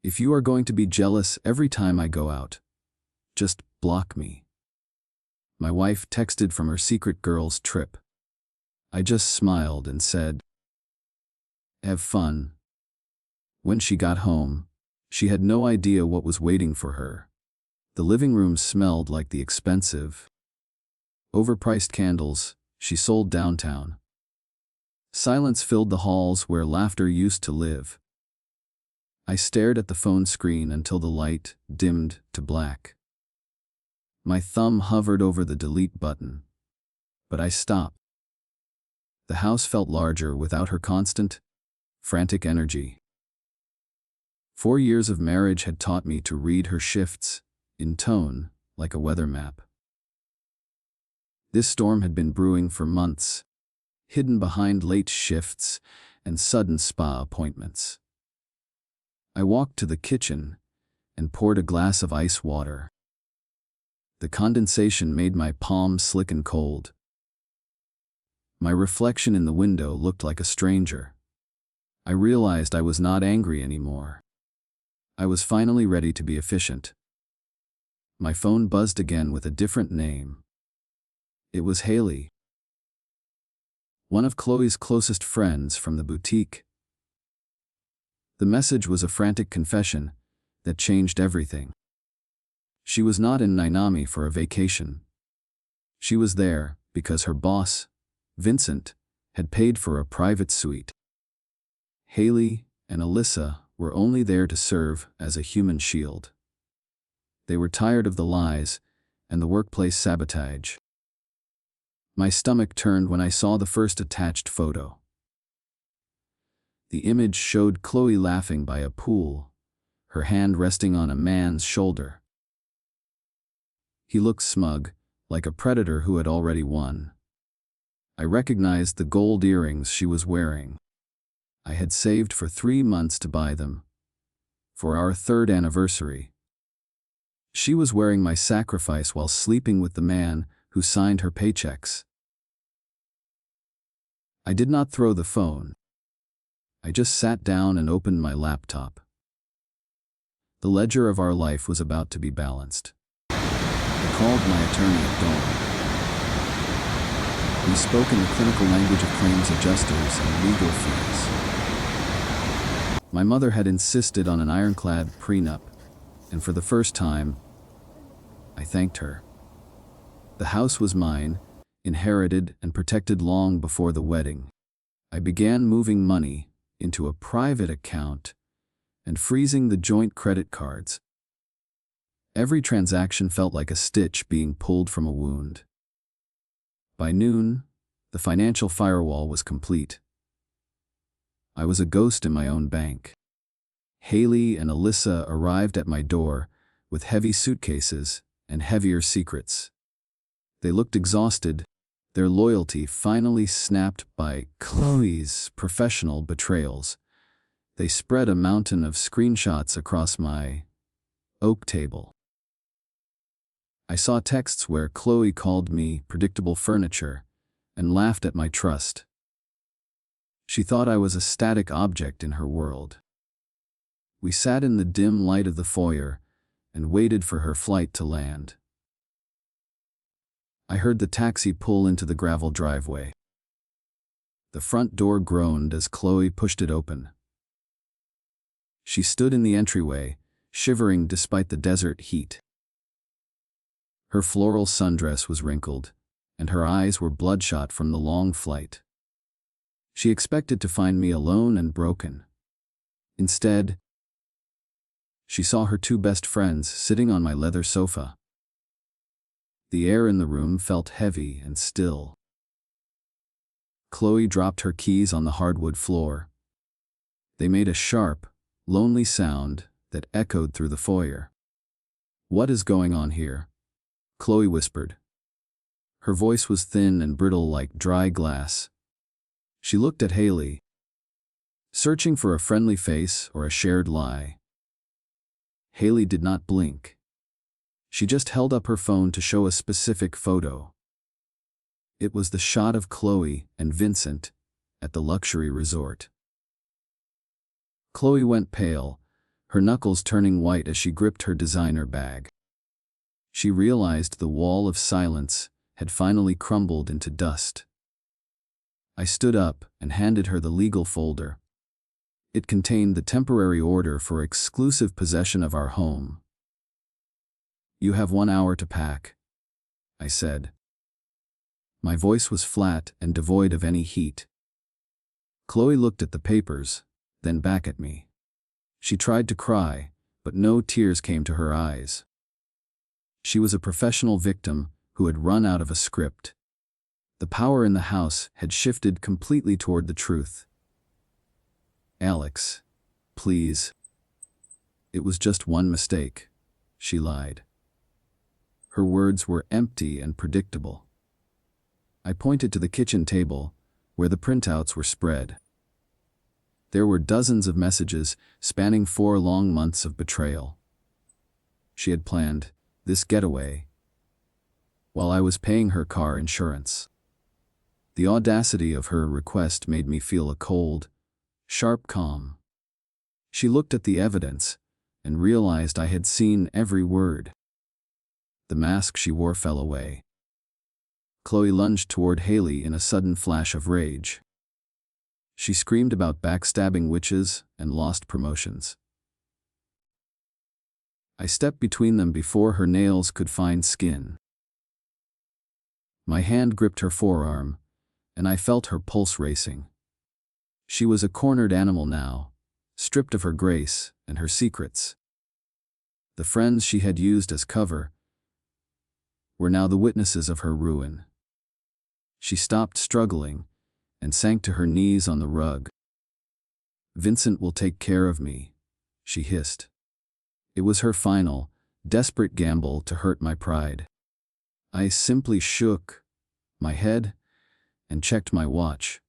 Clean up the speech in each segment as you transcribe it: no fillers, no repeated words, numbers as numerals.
If you are going to be jealous every time I go out, just block me. My wife texted from her secret girls' trip. I just smiled and said, have fun. When she got home, she had no idea what was waiting for her. The living room smelled like the expensive, overpriced candles she sold downtown. Silence filled the halls where laughter used to live. I stared at the phone screen until the light dimmed to black. My thumb hovered over the delete button, but I stopped. The house felt larger without her constant, frantic energy. 4 years of marriage had taught me to read her shifts, in tone, like a weather map. This storm had been brewing for months, hidden behind late shifts and sudden spa appointments. I walked to the kitchen and poured a glass of ice water. The condensation made my palms slick and cold. My reflection in the window looked like a stranger. I realized I was not angry anymore. I was finally ready to be efficient. My phone buzzed again with a different name. It was Haley, one of Chloe's closest friends from the boutique. The message was a frantic confession that changed everything. She was not in Nainami for a vacation. She was there because her boss, Vincent, had paid for a private suite. Haley and Alyssa were only there to serve as a human shield. They were tired of the lies and the workplace sabotage. My stomach turned when I saw the first attached photo. The image showed Chloe laughing by a pool, her hand resting on a man's shoulder. He looked smug, like a predator who had already won. I recognized the gold earrings she was wearing. I had saved for 3 months to buy them, for our 3rd anniversary. She was wearing my sacrifice while sleeping with the man who signed her paychecks. I did not throw the phone. I just sat down and opened my laptop. The ledger of our life was about to be balanced. I called my attorney at dawn. We spoke in the clinical language of claims adjusters and legal fees. My mother had insisted on an ironclad prenup, and for the first time, I thanked her. The house was mine, inherited and protected long before the wedding. I began moving money into a private account and freezing the joint credit cards. Every transaction felt like a stitch being pulled from a wound. By noon, the financial firewall was complete. I was a ghost in my own bank. Haley and Alyssa arrived at my door with heavy suitcases and heavier secrets. They looked exhausted, their loyalty finally snapped by Chloe's professional betrayals. They spread a mountain of screenshots across my oak table. I saw texts where Chloe called me predictable furniture and laughed at my trust. She thought I was a static object in her world. We sat in the dim light of the foyer and waited for her flight to land. I heard the taxi pull into the gravel driveway. The front door groaned as Chloe pushed it open. She stood in the entryway, shivering despite the desert heat. Her floral sundress was wrinkled, and her eyes were bloodshot from the long flight. She expected to find me alone and broken. Instead, she saw her 2 best friends sitting on my leather sofa. The air in the room felt heavy and still. Chloe dropped her keys on the hardwood floor. They made a sharp, lonely sound that echoed through the foyer. "What is going on here?" Chloe whispered. Her voice was thin and brittle like dry glass. She looked at Haley, searching for a friendly face or a shared lie. Haley did not blink. She just held up her phone to show a specific photo. It was the shot of Chloe and Vincent at the luxury resort. Chloe went pale, her knuckles turning white as she gripped her designer bag. She realized the wall of silence had finally crumbled into dust. I stood up and handed her the legal folder. It contained the temporary order for exclusive possession of our home. "You have 1 hour to pack," I said. My voice was flat and devoid of any heat. Chloe looked at the papers, then back at me. She tried to cry, but no tears came to her eyes. She was a professional victim who had run out of a script. The power in the house had shifted completely toward the truth. "Alex, please." "It was just one mistake," she lied. Her words were empty and predictable. I pointed to the kitchen table, where the printouts were spread. There were dozens of messages spanning 4 long months of betrayal. She had planned this getaway while I was paying her car insurance. The audacity of her request made me feel a cold, sharp calm. She looked at the evidence and realized I had seen every word. The mask she wore fell away. Chloe lunged toward Haley in a sudden flash of rage. She screamed about backstabbing witches and lost promotions. I stepped between them before her nails could find skin. My hand gripped her forearm, and I felt her pulse racing. She was a cornered animal now, stripped of her grace and her secrets. The friends she had used as cover were now the witnesses of her ruin. She stopped struggling and sank to her knees on the rug. "Vincent will take care of me," she hissed. It was her final, desperate gamble to hurt my pride. I simply shook my head and checked my watch.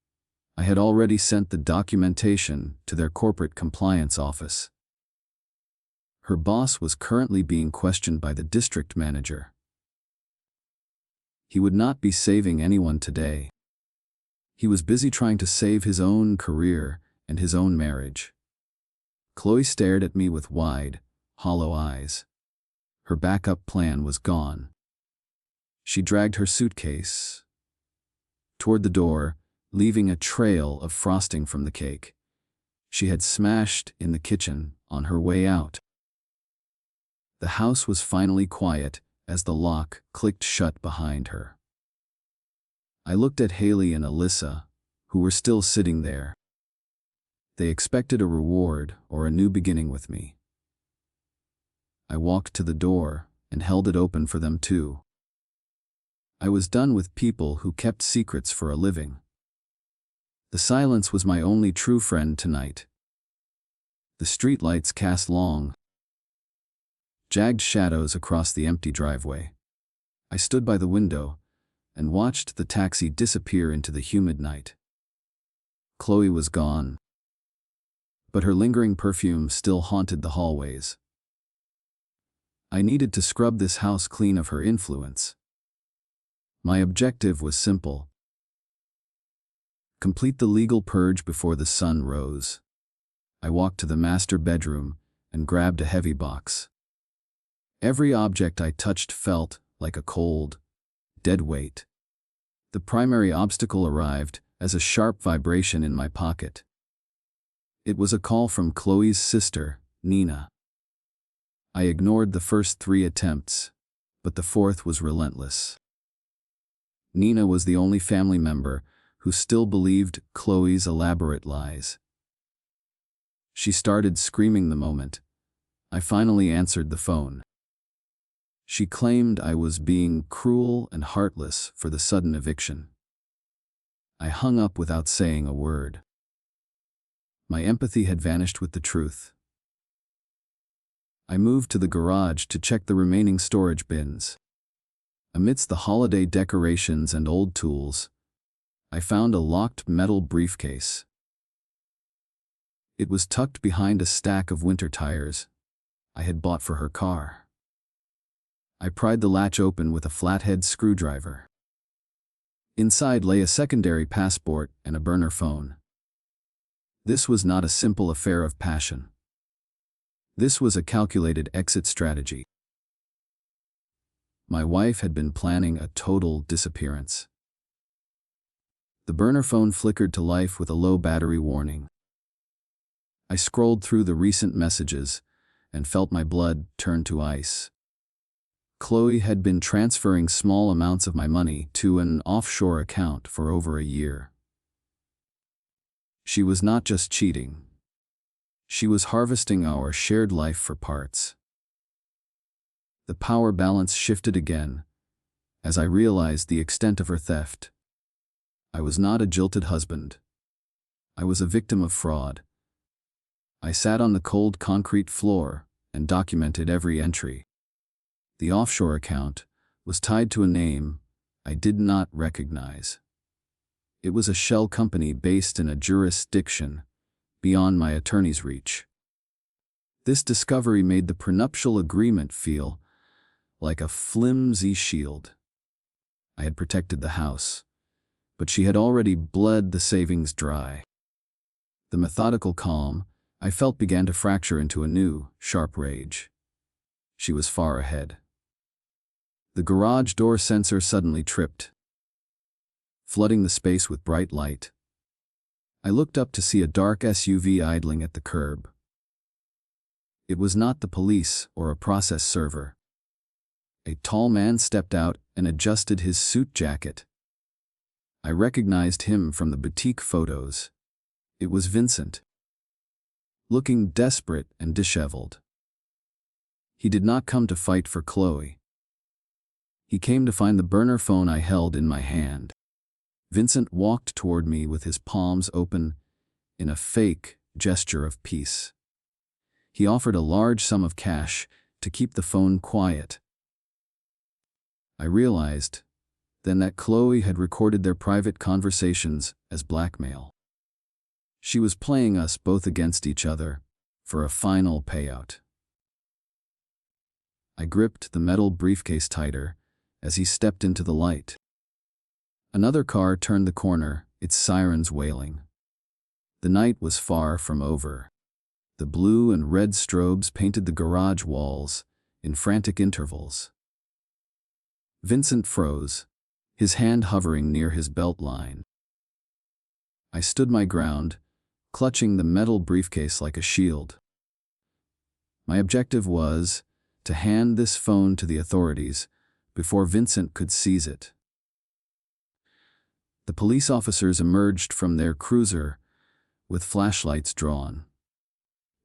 I had already sent the documentation to their corporate compliance office. Her boss was currently being questioned by the district manager. He would not be saving anyone today. He was busy trying to save his own career and his own marriage. Chloe stared at me with wide, hollow eyes. Her backup plan was gone. She dragged her suitcase toward the door, leaving a trail of frosting from the cake she had smashed in the kitchen on her way out. The house was finally quiet as the lock clicked shut behind her. I looked at Haley and Alyssa, who were still sitting there. They expected a reward or a new beginning with me. I walked to the door and held it open for them too. I was done with people who kept secrets for a living. The silence was my only true friend tonight. The streetlights cast long, jagged shadows across the empty driveway. I stood by the window and watched the taxi disappear into the humid night. Chloe was gone, but her lingering perfume still haunted the hallways. I needed to scrub this house clean of her influence. My objective was simple: complete the legal purge before the sun rose. I walked to the master bedroom and grabbed a heavy box. Every object I touched felt like a cold, dead weight. The primary obstacle arrived as a sharp vibration in my pocket. It was a call from Chloe's sister, Nina. I ignored the first 3 attempts, but the 4th was relentless. Nina was the only family member who still believed Chloe's elaborate lies. She started screaming the moment I finally answered the phone. She claimed I was being cruel and heartless for the sudden eviction. I hung up without saying a word. My empathy had vanished with the truth. I moved to the garage to check the remaining storage bins. Amidst the holiday decorations and old tools, I found a locked metal briefcase. It was tucked behind a stack of winter tires I had bought for her car. I pried the latch open with a flathead screwdriver. Inside lay a secondary passport and a burner phone. This was not a simple affair of passion. This was a calculated exit strategy. My wife had been planning a total disappearance. The burner phone flickered to life with a low battery warning. I scrolled through the recent messages and felt my blood turn to ice. Chloe had been transferring small amounts of my money to an offshore account for over a year. She was not just cheating. She was harvesting our shared life for parts. The power balance shifted again as I realized the extent of her theft. I was not a jilted husband. I was a victim of fraud. I sat on the cold concrete floor and documented every entry. The offshore account was tied to a name I did not recognize. It was a shell company based in a jurisdiction beyond my attorney's reach. This discovery made the prenuptial agreement feel like a flimsy shield. I had protected the house, but she had already bled the savings dry. The methodical calm I felt began to fracture into a new, sharp rage. She was far ahead. The garage door sensor suddenly tripped, flooding the space with bright light. I looked up to see a dark SUV idling at the curb. It was not the police or a process server. A tall man stepped out and adjusted his suit jacket. I recognized him from the boutique photos. It was Vincent, looking desperate and disheveled. He did not come to fight for Chloe. He came to find the burner phone I held in my hand. Vincent walked toward me with his palms open in a fake gesture of peace. He offered a large sum of cash to keep the phone quiet. I realized then that Chloe had recorded their private conversations as blackmail. She was playing us both against each other for a final payout. I gripped the metal briefcase tighter as he stepped into the light. Another car turned the corner, its sirens wailing. The night was far from over. The blue and red strobes painted the garage walls in frantic intervals. Vincent froze, his hand hovering near his belt line. I stood my ground, clutching the metal briefcase like a shield. My objective was to hand this phone to the authorities before Vincent could seize it. The police officers emerged from their cruiser with flashlights drawn.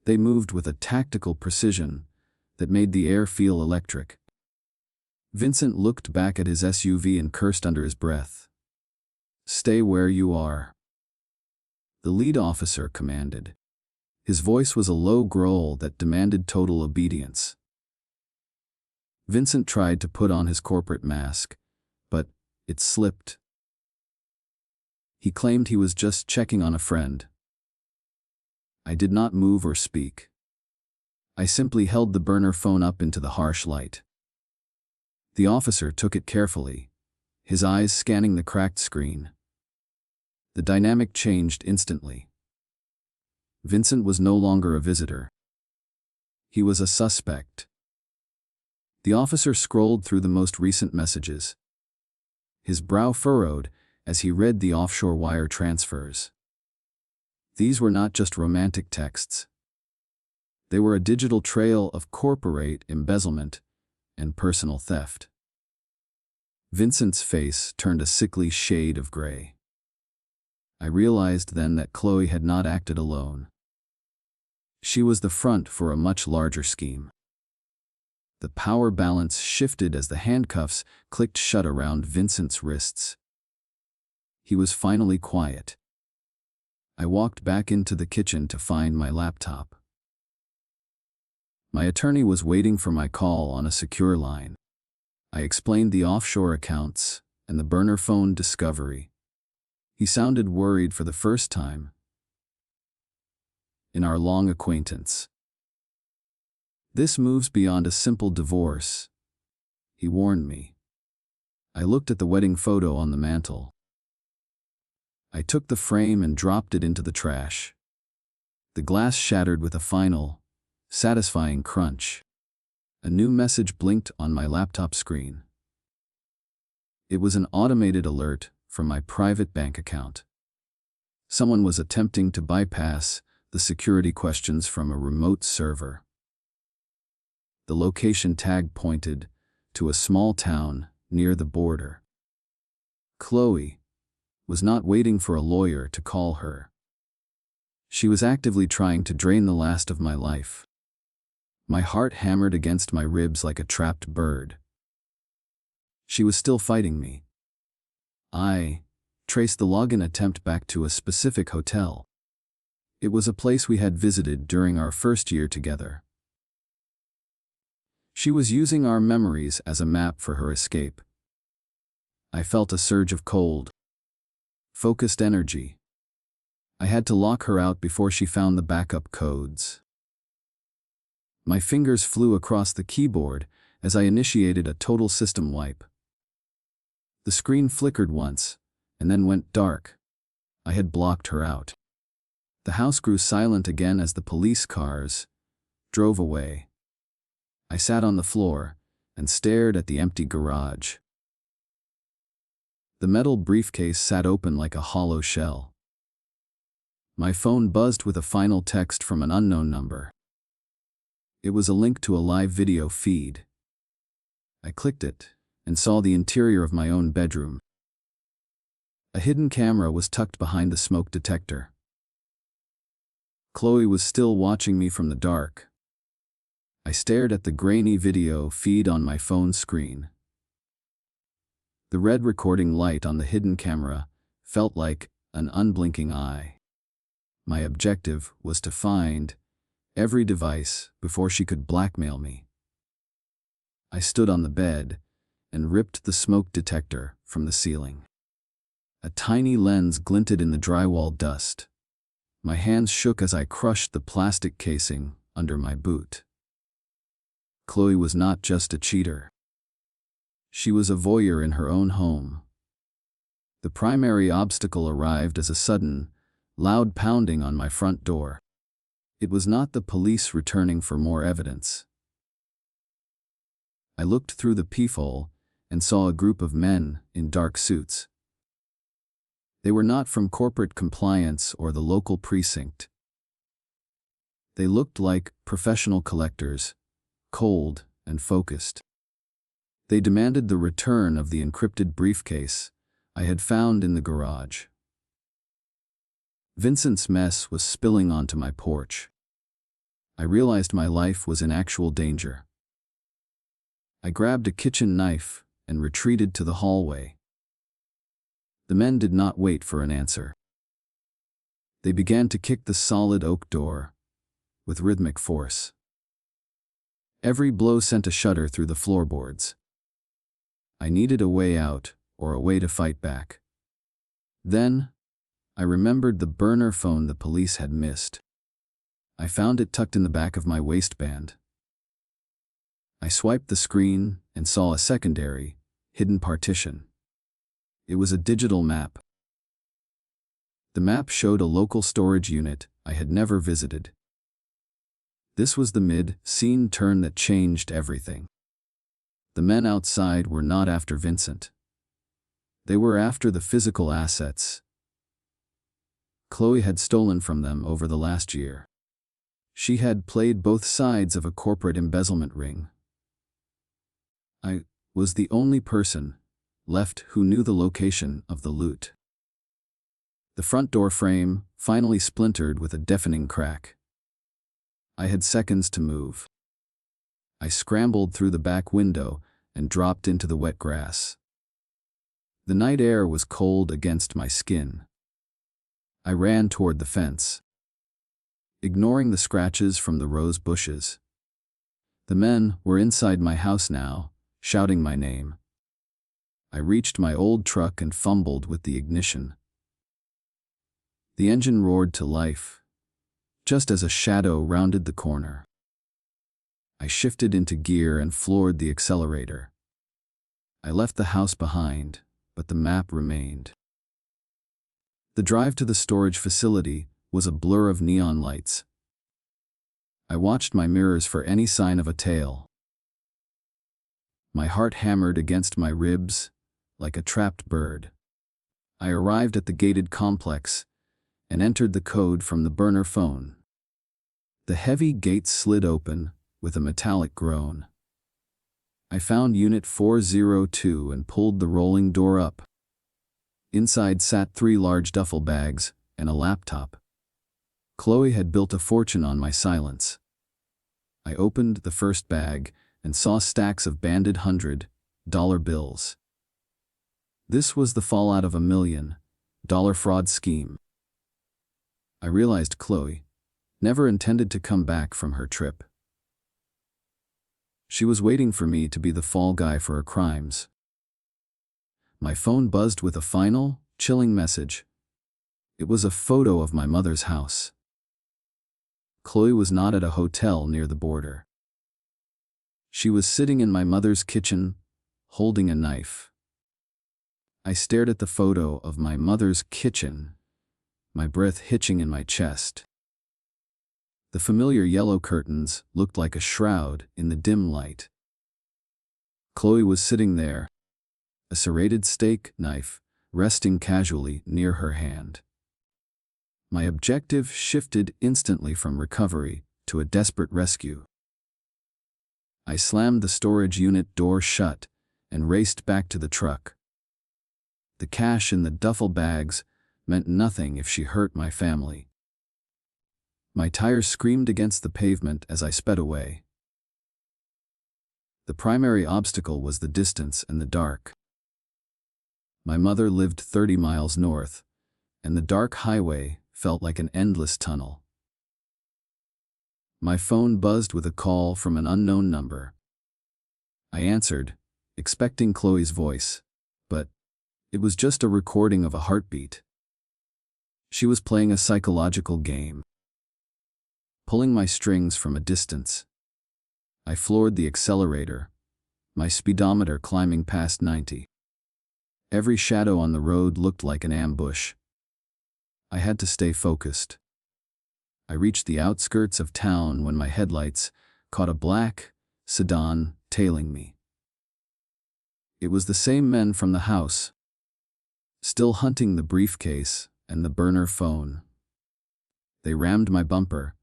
They moved with a tactical precision that made the air feel electric. Vincent looked back at his SUV and cursed under his breath. "Stay where you are," the lead officer commanded. His voice was a low growl that demanded total obedience. Vincent tried to put on his corporate mask, but it slipped. He claimed he was just checking on a friend. I did not move or speak. I simply held the burner phone up into the harsh light. The officer took it carefully, his eyes scanning the cracked screen. The dynamic changed instantly. Vincent was no longer a visitor. He was a suspect. The officer scrolled through the most recent messages. His brow furrowed as he read the offshore wire transfers. These were not just romantic texts. They were a digital trail of corporate embezzlement and personal theft. Vincent's face turned a sickly shade of gray. I realized then that Chloe had not acted alone. She was the front for a much larger scheme. The power balance shifted as the handcuffs clicked shut around Vincent's wrists. He was finally quiet. I walked back into the kitchen to find my laptop. My attorney was waiting for my call on a secure line. I explained the offshore accounts and the burner phone discovery. He sounded worried for the first time in our long acquaintance. "This moves beyond a simple divorce," he warned me. I looked at the wedding photo on the mantel. I took the frame and dropped it into the trash. The glass shattered with a final, satisfying crunch. A new message blinked on my laptop screen. It was an automated alert from my private bank account. Someone was attempting to bypass the security questions from a remote server. The location tag pointed to a small town near the border. Chloe was not waiting for a lawyer to call her. She was actively trying to drain the last of my life. My heart hammered against my ribs like a trapped bird. She was still fighting me. I traced the login attempt back to a specific hotel. It was a place we had visited during our first year together. She was using our memories as a map for her escape. I felt a surge of cold, focused energy. I had to lock her out before she found the backup codes. My fingers flew across the keyboard as I initiated a total system wipe. The screen flickered once, and then went dark. I had blocked her out. The house grew silent again as the police cars drove away. I sat on the floor and stared at the empty garage. The metal briefcase sat open like a hollow shell. My phone buzzed with a final text from an unknown number. It was a link to a live video feed. I clicked it and saw the interior of my own bedroom. A hidden camera was tucked behind the smoke detector. Chloe was still watching me from the dark. I stared at the grainy video feed on my phone screen. The red recording light on the hidden camera felt like an unblinking eye. My objective was to find every device before she could blackmail me. I stood on the bed and ripped the smoke detector from the ceiling. A tiny lens glinted in the drywall dust. My hands shook as I crushed the plastic casing under my boot. Chloe was not just a cheater. She was a voyeur in her own home. The primary obstacle arrived as a sudden, loud pounding on my front door. It was not the police returning for more evidence. I looked through the peephole and saw a group of men in dark suits. They were not from corporate compliance or the local precinct. They looked like professional collectors, cold and focused. They demanded the return of the encrypted briefcase I had found in the garage. Vincent's mess was spilling onto my porch. I realized my life was in actual danger. I grabbed a kitchen knife and retreated to the hallway. The men did not wait for an answer. They began to kick the solid oak door with rhythmic force. Every blow sent a shudder through the floorboards. I needed a way out or a way to fight back. Then, I remembered the burner phone the police had missed. I found it tucked in the back of my waistband. I swiped the screen and saw a secondary, hidden partition. It was a digital map. The map showed a local storage unit I had never visited. This was the mid-scene turn that changed everything. The men outside were not after Vincent. They were after the physical assets Chloe had stolen from them over the last year. She had played both sides of a corporate embezzlement ring. I was the only person left who knew the location of the loot. The front door frame finally splintered with a deafening crack. I had seconds to move. I scrambled through the back window and dropped into the wet grass. The night air was cold against my skin. I ran toward the fence, ignoring the scratches from the rose bushes. The men were inside my house now, shouting my name. I reached my old truck and fumbled with the ignition. The engine roared to life, just as a shadow rounded the corner. I shifted into gear and floored the accelerator. I left the house behind, but the map remained. The drive to the storage facility was a blur of neon lights. I watched my mirrors for any sign of a tail. My heart hammered against my ribs like a trapped bird. I arrived at the gated complex and entered the code from the burner phone. The heavy gate slid open with a metallic groan. I found Unit 402 and pulled the rolling door up. Inside sat 3 large duffel bags and a laptop. Chloe had built a fortune on my silence. I opened the first bag and saw stacks of banded $100 bills. This was the fallout of a $1 million fraud scheme. I realized Chloe never intended to come back from her trip. She was waiting for me to be the fall guy for her crimes. My phone buzzed with a final, chilling message. It was a photo of my mother's house. Chloe was not at a hotel near the border. She was sitting in my mother's kitchen, holding a knife. I stared at the photo of my mother's kitchen, my breath hitching in my chest. The familiar yellow curtains looked like a shroud in the dim light. Chloe was sitting there, a serrated steak knife resting casually near her hand. My objective shifted instantly from recovery to a desperate rescue. I slammed the storage unit door shut and raced back to the truck. The cash in the duffel bags meant nothing if she hurt my family. My tires screamed against the pavement as I sped away. The primary obstacle was the distance and the dark. My mother lived 30 miles north, and the dark highway felt like an endless tunnel. My phone buzzed with a call from an unknown number. I answered, expecting Chloe's voice, but it was just a recording of a heartbeat. She was playing a psychological game. Pulling my strings from a distance, I floored the accelerator, my speedometer climbing past 90. Every shadow on the road looked like an ambush. I had to stay focused. I reached the outskirts of town when my headlights caught a black sedan tailing me. It was the same men from the house, still hunting the briefcase and the burner phone. They rammed my bumper,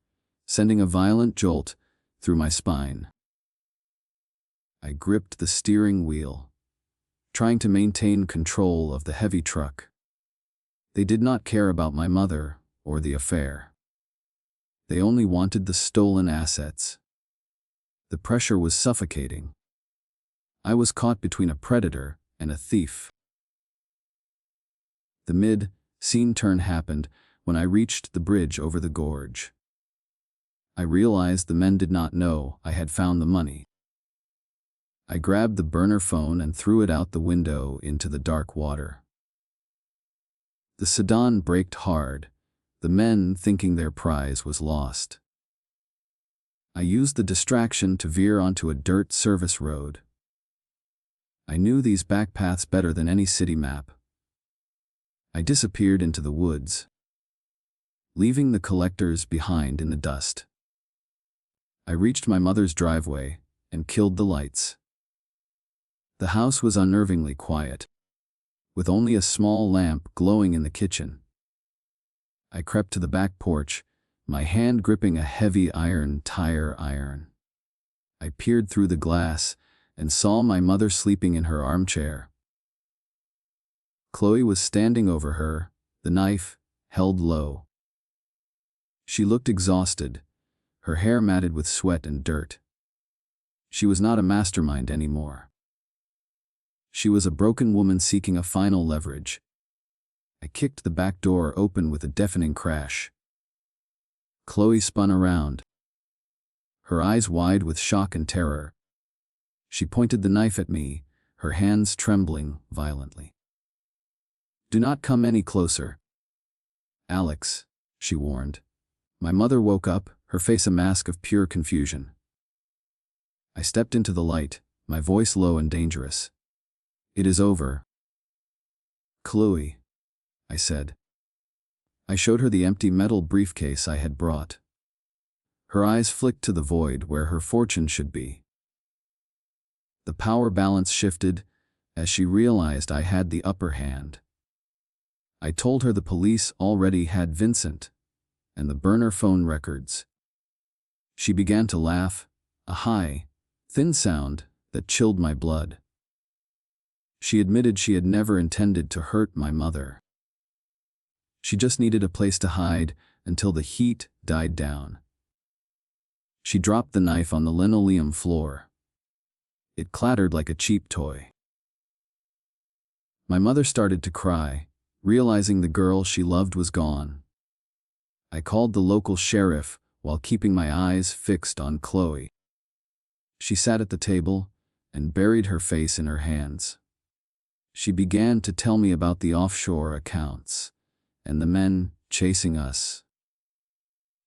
sending a violent jolt through my spine. I gripped the steering wheel, trying to maintain control of the heavy truck. They did not care about my mother or the affair. They only wanted the stolen assets. The pressure was suffocating. I was caught between a predator and a thief. The mid-scene turn happened when I reached the bridge over the gorge. I realized the men did not know I had found the money. I grabbed the burner phone and threw it out the window into the dark water. The sedan braked hard, the men thinking their prize was lost. I used the distraction to veer onto a dirt service road. I knew these back paths better than any city map. I disappeared into the woods, leaving the collectors behind in the dust. I reached my mother's driveway and killed the lights. The house was unnervingly quiet, with only a small lamp glowing in the kitchen. I crept to the back porch, my hand gripping a heavy tire iron. I peered through the glass and saw my mother sleeping in her armchair. Chloe was standing over her, the knife held low. She looked exhausted, her hair matted with sweat and dirt. She was not a mastermind anymore. She was a broken woman seeking a final leverage. I kicked the back door open with a deafening crash. Chloe spun around, her eyes wide with shock and terror. She pointed the knife at me, her hands trembling violently. "Do not come any closer, Alex," she warned. My mother woke up, her face a mask of pure confusion. I stepped into the light, my voice low and dangerous. "It is over, Chloe," I said. I showed her the empty metal briefcase I had brought. Her eyes flicked to the void where her fortune should be. The power balance shifted as she realized I had the upper hand. I told her the police already had Vincent and the burner phone records. She began to laugh, a high, thin sound that chilled my blood. She admitted she had never intended to hurt my mother. She just needed a place to hide until the heat died down. She dropped the knife on the linoleum floor. It clattered like a cheap toy. My mother started to cry, realizing the girl she loved was gone. I called the local sheriff while keeping my eyes fixed on Chloe. She sat at the table and buried her face in her hands. She began to tell me about the offshore accounts and the men chasing us.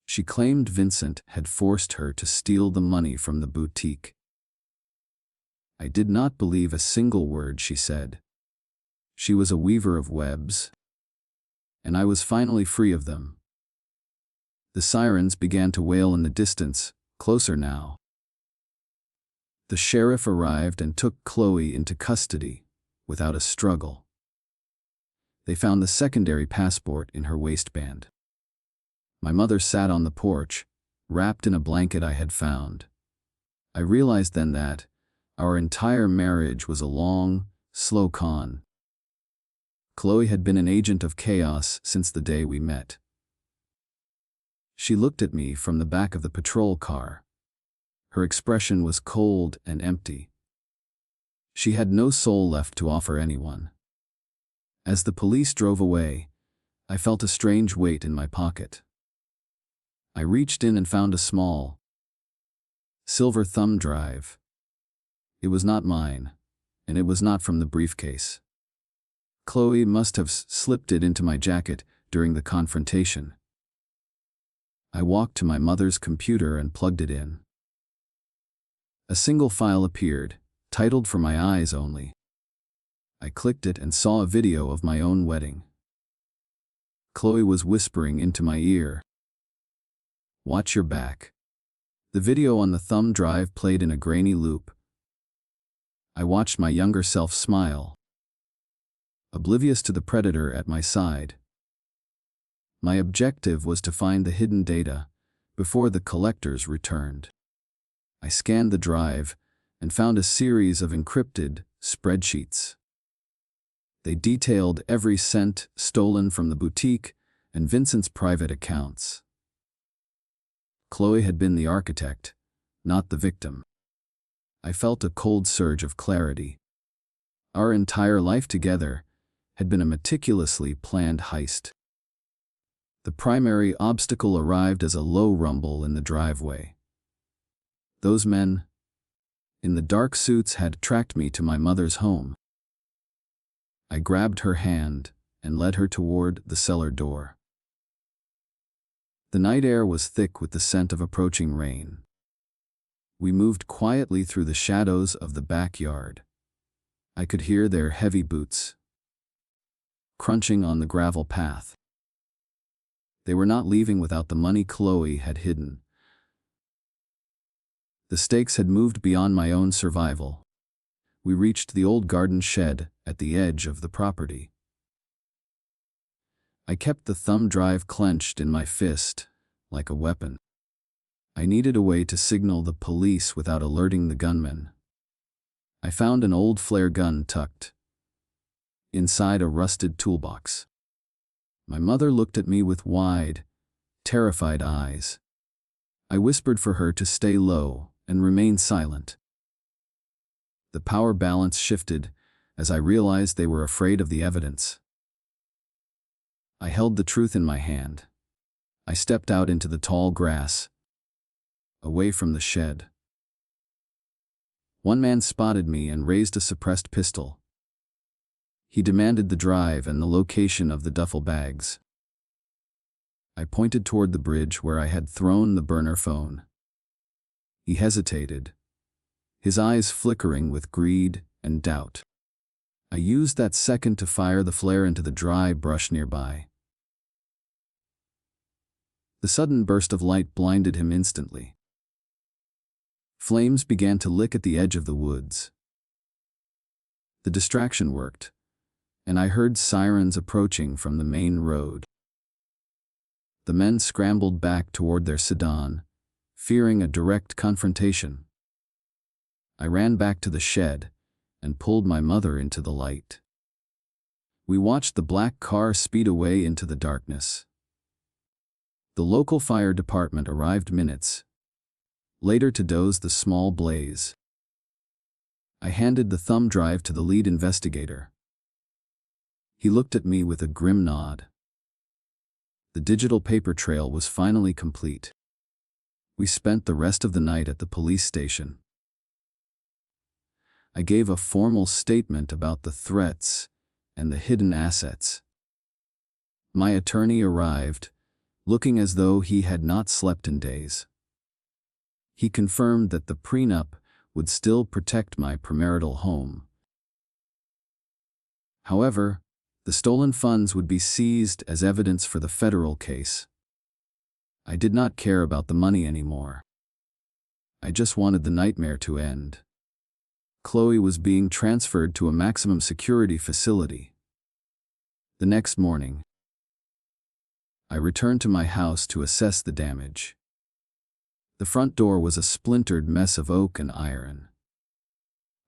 She claimed Vincent had forced her to steal the money from the boutique. I did not believe a single word she said. She was a weaver of webs, and I was finally free of them. The sirens began to wail in the distance, closer now. The sheriff arrived and took Chloe into custody, without a struggle. They found the secondary passport in her waistband. My mother sat on the porch, wrapped in a blanket I had found. I realized then that our entire marriage was a long, slow con. Chloe had been an agent of chaos since the day we met. She looked at me from the back of the patrol car. Her expression was cold and empty. She had no soul left to offer anyone. As the police drove away, I felt a strange weight in my pocket. I reached in and found a small, silver thumb drive. It was not mine, and it was not from the briefcase. Chloe must have slipped it into my jacket during the confrontation. I walked to my mother's computer and plugged it in. A single file appeared, titled "For My Eyes Only." I clicked it and saw a video of my own wedding. Chloe was whispering into my ear, "Watch your back." The video on the thumb drive played in a grainy loop. I watched my younger self smile, oblivious to the predator at my side. My objective was to find the hidden data before the collectors returned. I scanned the drive and found a series of encrypted spreadsheets. They detailed every cent stolen from the boutique and Vincent's private accounts. Chloe had been the architect, not the victim. I felt a cold surge of clarity. Our entire life together had been a meticulously planned heist. The primary obstacle arrived as a low rumble in the driveway. Those men in the dark suits had tracked me to my mother's home. I grabbed her hand and led her toward the cellar door. The night air was thick with the scent of approaching rain. We moved quietly through the shadows of the backyard. I could hear their heavy boots crunching on the gravel path. They were not leaving without the money Chloe had hidden. The stakes had moved beyond my own survival. We reached the old garden shed at the edge of the property. I kept the thumb drive clenched in my fist, like a weapon. I needed a way to signal the police without alerting the gunmen. I found an old flare gun tucked inside a rusted toolbox. My mother looked at me with wide, terrified eyes. I whispered for her to stay low and remain silent. The power balance shifted as I realized they were afraid of the evidence. I held the truth in my hand. I stepped out into the tall grass, away from the shed. One man spotted me and raised a suppressed pistol. He demanded the drive and the location of the duffel bags. I pointed toward the bridge where I had thrown the burner phone. He hesitated, his eyes flickering with greed and doubt. I used that second to fire the flare into the dry brush nearby. The sudden burst of light blinded him instantly. Flames began to lick at the edge of the woods. The distraction worked, and I heard sirens approaching from the main road. The men scrambled back toward their sedan, fearing a direct confrontation. I ran back to the shed and pulled my mother into the light. We watched the black car speed away into the darkness. The local fire department arrived minutes later to douse the small blaze. I handed the thumb drive to the lead investigator. He looked at me with a grim nod. The digital paper trail was finally complete. We spent the rest of the night at the police station. I gave a formal statement about the threats and the hidden assets. My attorney arrived, looking as though he had not slept in days. He confirmed that the prenup would still protect my premarital home. However, the stolen funds would be seized as evidence for the federal case. I did not care about the money anymore. I just wanted the nightmare to end. Chloe was being transferred to a maximum security facility. The next morning, I returned to my house to assess the damage. The front door was a splintered mess of oak and iron.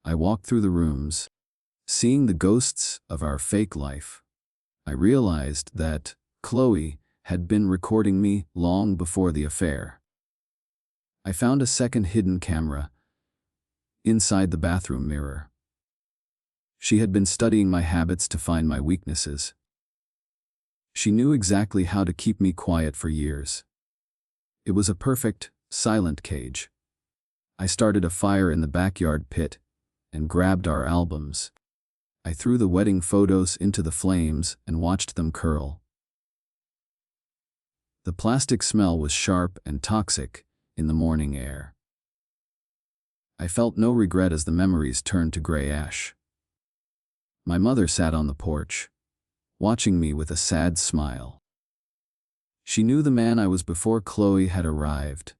I walked through the rooms, seeing the ghosts of our fake life. I realized that Chloe had been recording me long before the affair. I found a second hidden camera inside the bathroom mirror. She had been studying my habits to find my weaknesses. She knew exactly how to keep me quiet for years. It was a perfect, silent cage. I started a fire in the backyard pit and grabbed our albums. I threw the wedding photos into the flames and watched them curl. The plastic smell was sharp and toxic in the morning air. I felt no regret as the memories turned to gray ash. My mother sat on the porch, watching me with a sad smile. She knew the man I was before Chloe had arrived.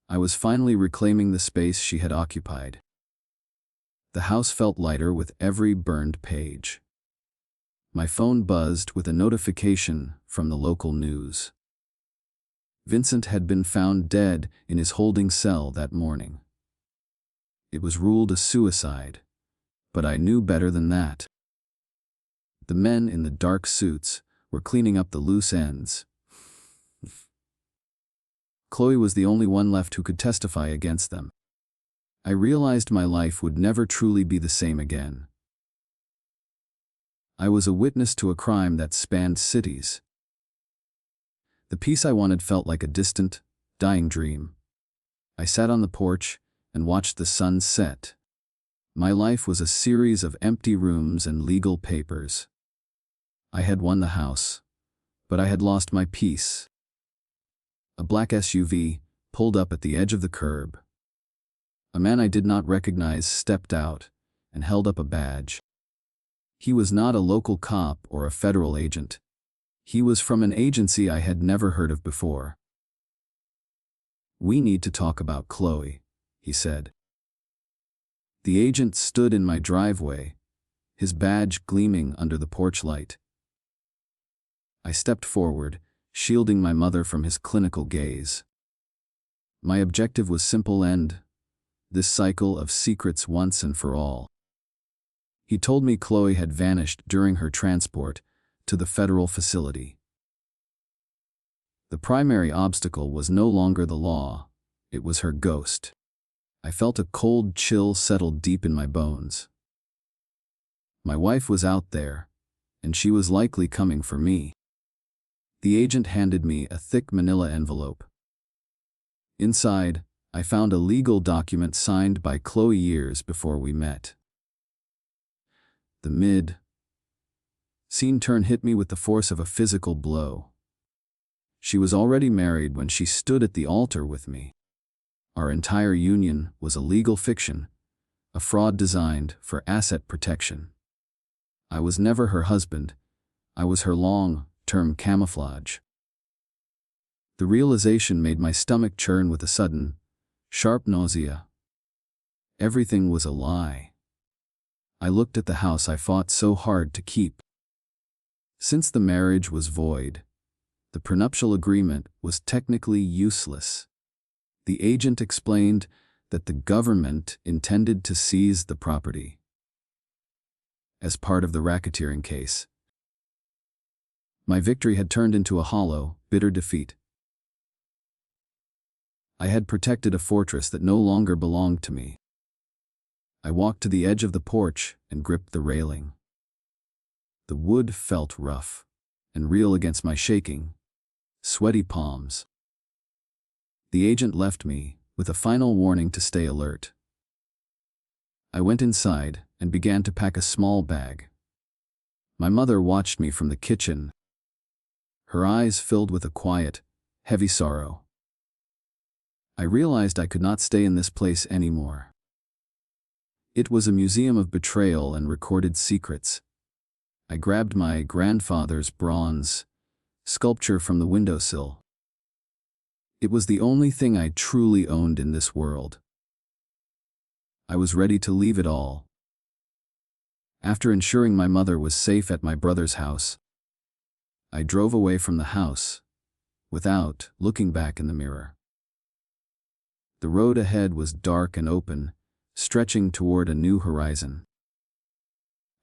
I was finally reclaiming the space she had occupied. The house felt lighter with every burned page. My phone buzzed with a notification from the local news. Vincent had been found dead in his holding cell that morning. It was ruled a suicide, but I knew better than that. The men in the dark suits were cleaning up the loose ends. Chloe was the only one left who could testify against them. I realized my life would never truly be the same again. I was a witness to a crime that spanned cities. The peace I wanted felt like a distant, dying dream. I sat on the porch and watched the sun set. My life was a series of empty rooms and legal papers. I had won the house, but I had lost my peace. A black SUV pulled up at the edge of the curb. A man I did not recognize stepped out and held up a badge. He was not a local cop or a federal agent. He was from an agency I had never heard of before. "We need to talk about Chloe," he said. The agent stood in my driveway, his badge gleaming under the porch light. I stepped forward, shielding my mother from his clinical gaze. My objective was simple: end this cycle of secrets once and for all. He told me Chloe had vanished during her transport to the federal facility. The primary obstacle was no longer the law, it was her ghost. I felt a cold chill settle deep in my bones. My wife was out there, and she was likely coming for me. The agent handed me a thick manila envelope. Inside, I found a legal document signed by Chloe years before we met. The mid-scene turn hit me with the force of a physical blow. She was already married when she stood at the altar with me. Our entire union was a legal fiction, a fraud designed for asset protection. I was never her husband, I was her long-term camouflage. The realization made my stomach churn with a sudden, sharp nausea. Everything was a lie. I looked at the house I fought so hard to keep. Since the marriage was void, the prenuptial agreement was technically useless. The agent explained that the government intended to seize the property as part of the racketeering case. My victory had turned into a hollow, bitter defeat. I had protected a fortress that no longer belonged to me. I walked to the edge of the porch and gripped the railing. The wood felt rough and real against my shaking, sweaty palms. The agent left me with a final warning to stay alert. I went inside and began to pack a small bag. My mother watched me from the kitchen, her eyes filled with a quiet, heavy sorrow. I realized I could not stay in this place anymore. It was a museum of betrayal and recorded secrets. I grabbed my grandfather's bronze sculpture from the windowsill. It was the only thing I truly owned in this world. I was ready to leave it all. After ensuring my mother was safe at my brother's house, I drove away from the house, without looking back in the mirror. The road ahead was dark and open, stretching toward a new horizon.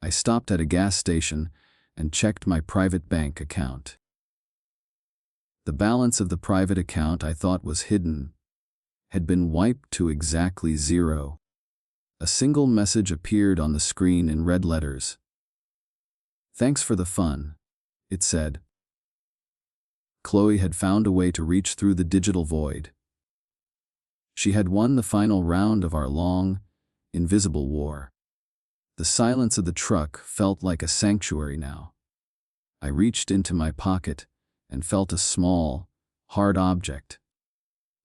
I stopped at a gas station and checked my private bank account. The balance of the private account I thought was hidden had been wiped to exactly zero. A single message appeared on the screen in red letters. "Thanks for the fun," it said. Chloe had found a way to reach through the digital void. She had won the final round of our long, invisible war. The silence of the truck felt like a sanctuary now. I reached into my pocket and felt a small, hard object.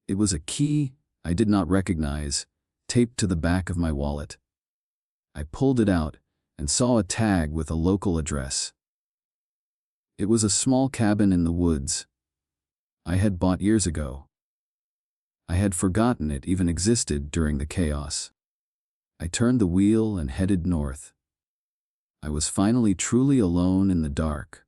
It was a key I did not recognize, taped to the back of my wallet. I pulled it out and saw a tag with a local address. It was a small cabin in the woods I had bought years ago. I had forgotten it even existed during the chaos. I turned the wheel and headed north. I was finally truly alone in the dark.